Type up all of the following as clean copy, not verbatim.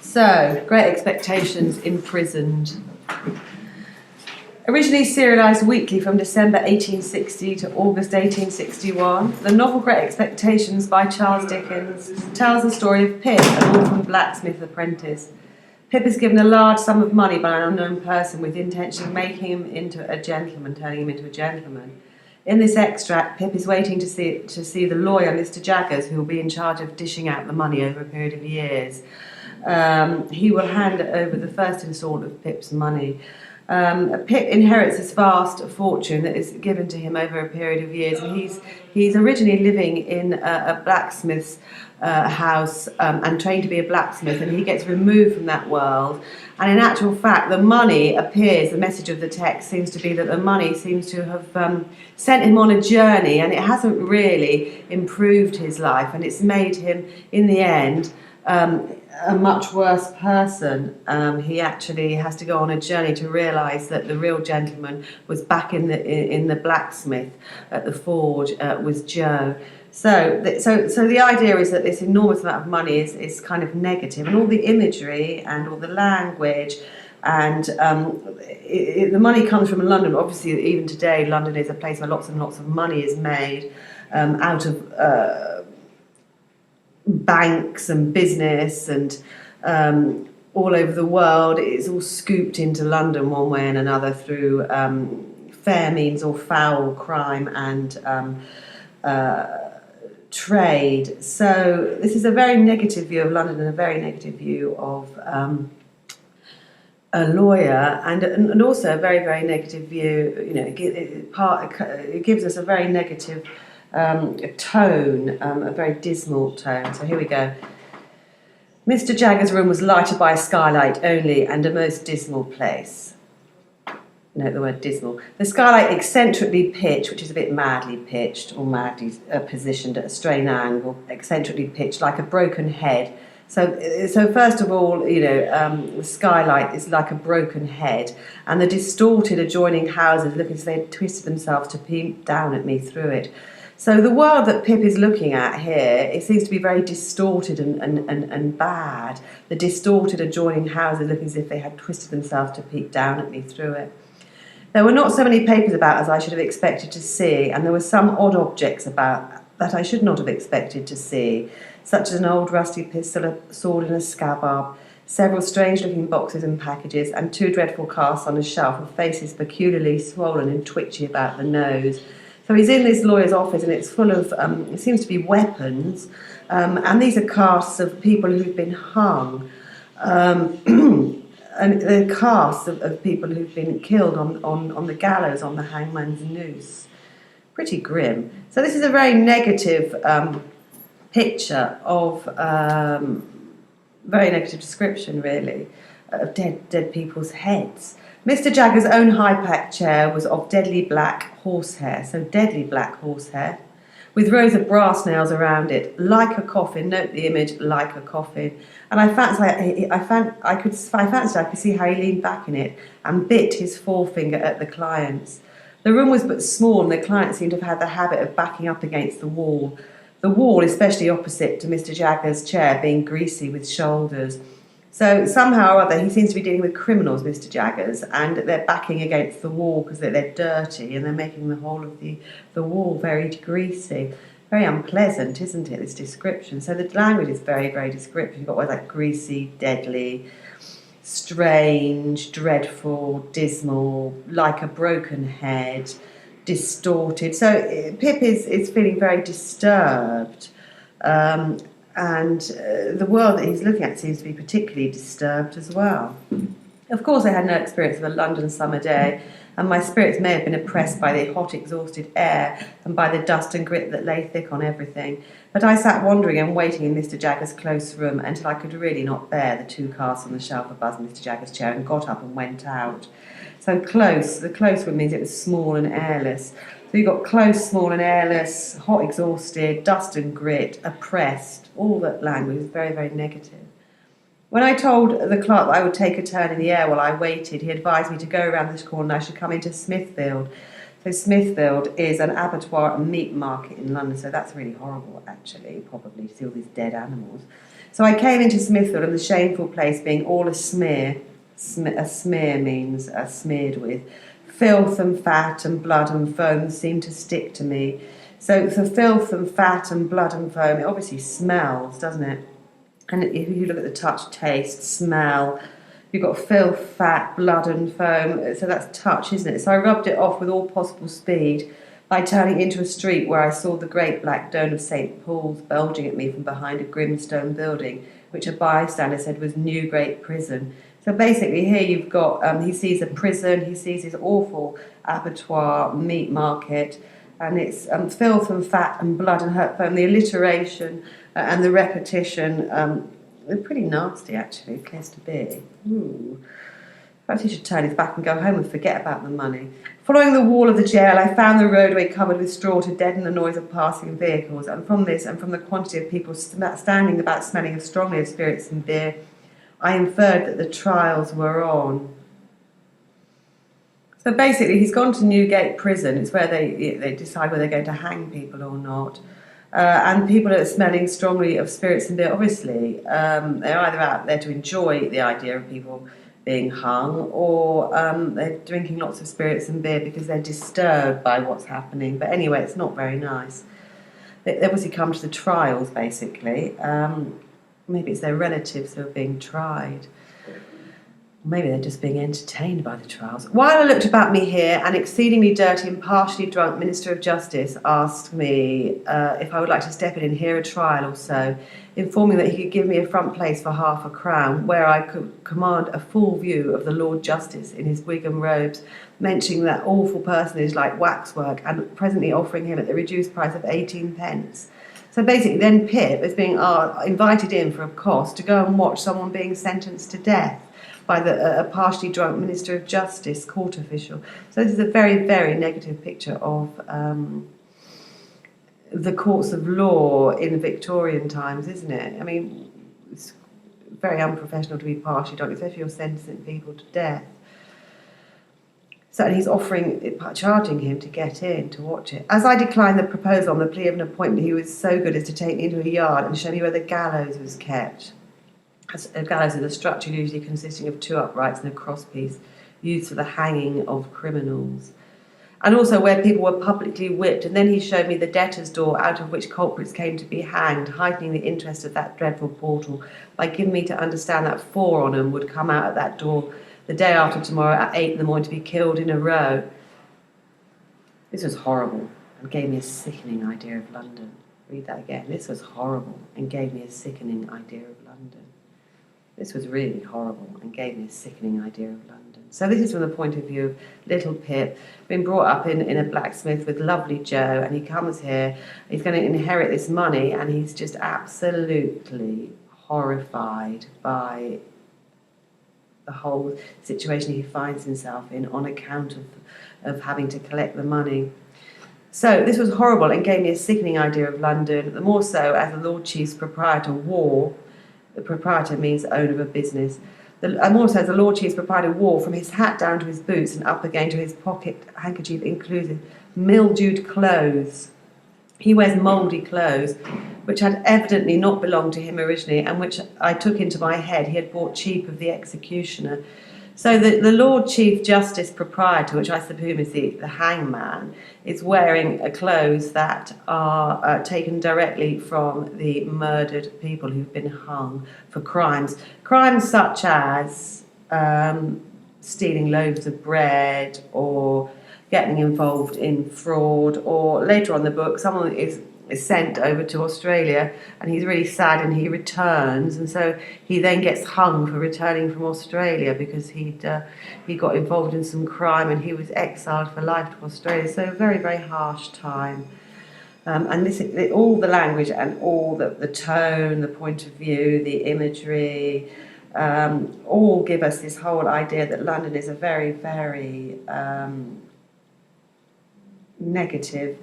So, Great Expectations imprisoned. Originally serialised weekly from December 1860 to August 1861, the novel Great Expectations by Charles Dickens tells the story of Pip, an orphan blacksmith apprentice. Pip is given a large sum of money by an unknown person with the intention of making him into a gentleman, turning him into a gentleman. In this extract, Pip is waiting to see the lawyer, Mr. Jaggers, who will be in charge of dishing out the money over a period of years. He will hand over the first instalment of Pip's money. Pip inherits this vast fortune that is given to him over a period of years, and he's originally living in a blacksmith's house and trained to be a blacksmith, and he gets removed from that world. And in actual fact, the money appears, the message of the text seems to be that the money seems to have sent him on a journey, and it hasn't really improved his life, and it's made him, in the end, a much worse person. He actually has to go on a journey to realise that the real gentleman was back in the blacksmith at the forge with Joe. So the idea is that this enormous amount of money is kind of negative, and all the imagery and all the language and the money comes from London. Obviously, even today, London is a place where lots and lots of money is made out of banks and business and all over the world. It's all scooped into London one way and another through fair means or foul crime and trade. So this is a very negative view of London and a very negative view of a lawyer, and also a very, very negative view. You know, it gives us a very negative tone, a very dismal tone. So here we go. Mr. Jagger's room was lighted by a skylight only, and a most dismal place. Note the word dismal. The skylight eccentrically pitched, which is a bit madly pitched, or madly positioned at a strained angle, eccentrically pitched like a broken head. So first of all, you know, the skylight is like a broken head, and the distorted adjoining houses look as if they had twisted themselves to peep down at me through it. So the world that Pip is looking at here, it seems to be very distorted and bad. The distorted adjoining houses look as if they had twisted themselves to peep down at me through it. There were not so many papers about as I should have expected to see, and there were some odd objects about that I should not have expected to see, such as an old rusty pistol, a sword and a scabbard, several strange-looking boxes and packages, and two dreadful casts on a shelf with faces peculiarly swollen and twitchy about the nose. So he's in this lawyer's office, and it's full of, it seems to be weapons, and these are casts of people who've been hung. And the casts of people who've been killed on the gallows, on the hangman's noose. Pretty grim. So this is a very negative picture of, very negative description, really, of dead people's heads. Mr. Jagger's own high-backed chair was of deadly black horsehair, so deadly black horsehair, with rows of brass nails around it, like a coffin. Note the image, like a coffin. And I fancied I could see how he leaned back in it and bit his forefinger at the clients. The room was but small, and the clients seemed to have had the habit of backing up against the wall. The wall, especially opposite to Mr. Jagger's chair, being greasy with shoulders. So somehow or other, he seems to be dealing with criminals, Mr. Jaggers, and they're backing against the wall because they're dirty, and they're making the whole of the wall very greasy. Very unpleasant, isn't it, this description? So the language is very, very descriptive. You've got words like greasy, deadly, strange, dreadful, dismal, like a broken head, distorted. So Pip is feeling very disturbed. And the world that he's looking at seems to be particularly disturbed as well. Of course, I had no experience of a London summer day, and my spirits may have been oppressed by the hot, exhausted air and by the dust and grit that lay thick on everything. But I sat wondering and waiting in Mr. Jagger's close room until I could really not bear the two casts on the shelf above Mr. Jagger's chair, and got up and went out. So close, the close room means it was small and airless. So you've got close, small and airless, hot, exhausted, dust and grit, oppressed. All that language is very, very negative. When I told the clerk that I would take a turn in the air while I waited, he advised me to go around this corner and I should come into Smithfield. So Smithfield is an abattoir and meat market in London, so that's really horrible, actually, probably, to see all these dead animals. So I came into Smithfield, and the shameful place being all a smear. A smear means smeared with. Filth and fat and blood and foam seemed to stick to me. So the filth and fat and blood and foam, it obviously smells, doesn't it? And if you look at the touch, taste, smell, you've got filth, fat, blood and foam. So that's touch, isn't it? So I rubbed it off with all possible speed by turning into a street where I saw the great black dome of St. Paul's bulging at me from behind a grim stone building, which a bystander said was Newgate prison. So basically here you've got, he sees a prison, he sees his awful abattoir, meat market, and it's filth and fat and blood and hurt foam. The alliteration and the repetition, they're pretty nasty actually, place to be. Ooh. Perhaps he should turn his back and go home and forget about the money. Following the wall of the jail, I found the roadway covered with straw to deaden the noise of passing vehicles, and from this and from the quantity of people standing about smelling strongly of spirits and beer, I inferred that the trials were on. So basically, he's gone to Newgate prison. It's where they decide whether they're going to hang people or not. And people are smelling strongly of spirits and beer. Obviously, they're either out there to enjoy the idea of people being hung, or they're drinking lots of spirits and beer because they're disturbed by what's happening. But anyway, it's not very nice. They obviously come to the trials, basically. Maybe it's their relatives who are being tried. Maybe they're just being entertained by the trials. While I looked about me here, an exceedingly dirty and partially drunk Minister of Justice asked me if I would like to step in and hear a trial or so, informing that he could give me a front place for £50, where I could command a full view of the Lord Justice in his wig and robes, mentioning that awful personage like waxwork, and presently offering him at the reduced price of 18 pence. So basically then Pip is being invited in for a cost to go and watch someone being sentenced to death by a partially drunk Minister of Justice, court official. So this is a very, very negative picture of the courts of law in Victorian times, isn't it? I mean, it's very unprofessional to be partially drunk, especially if you're sentencing people to death. So he's charging him to get in, to watch it. As I declined the proposal on the plea of an appointment, he was so good as to take me into a yard and show me where the gallows was kept. A gallows is a structure usually consisting of 2 uprights and a crosspiece, used for the hanging of criminals. And also where people were publicly whipped. And then he showed me the debtor's door out of which culprits came to be hanged, heightening the interest of that dreadful portal by giving me to understand that 4 on them would come out at that door the day after tomorrow at 8 in the morning to be killed in a row. This was horrible and gave me a sickening idea of London. Read that again. This was horrible and gave me a sickening idea of London. This was really horrible and gave me a sickening idea of London. So this is from the point of view of little Pip, being brought up in a blacksmith with lovely Joe, and he comes here, he's going to inherit this money, and he's just absolutely horrified by the whole situation he finds himself in on account of having to collect the money. So this was horrible and gave me a sickening idea of London, the more so as the Lord Chief's proprietor wore, the proprietor means owner of a business, and more so as the Lord Chief's proprietor wore, from his hat down to his boots and up again to his pocket handkerchief inclusive, mildewed clothes. He wears mouldy clothes, which had evidently not belonged to him originally, and which I took into my head he had bought cheap of the executioner. So the Lord Chief Justice proprietor, which I suppose is the hangman, is wearing clothes that are taken directly from the murdered people who've been hung for crimes. Crimes such as stealing loaves of bread, or getting involved in fraud, or later on in the book, someone is sent over to Australia and he's really sad and he returns, and so he then gets hung for returning from Australia because he got involved in some crime and he was exiled for life to Australia. So a very, very harsh time. And this, all the language and all the tone, the point of view, the imagery, all give us this whole idea that London is a very, very negative,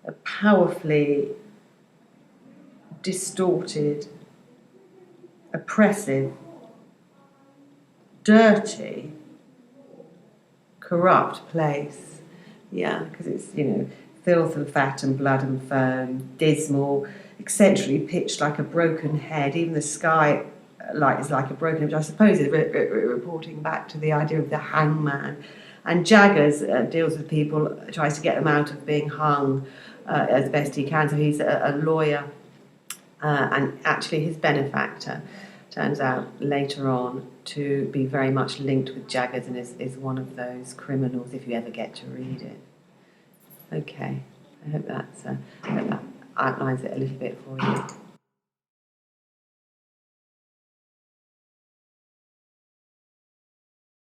a powerfully distorted, oppressive, dirty, corrupt place. Yeah, because it's, filth and fat and blood and foam, dismal, eccentrically pitched like a broken head. Even the sky light is like a broken head, which I suppose is reporting back to the idea of the hangman. And Jaggers deals with people, tries to get them out of being hung as best he can. So he's a lawyer, and actually his benefactor turns out later on to be very much linked with Jaggers and is one of those criminals, if you ever get to read it. Okay, I hope that outlines it a little bit for you.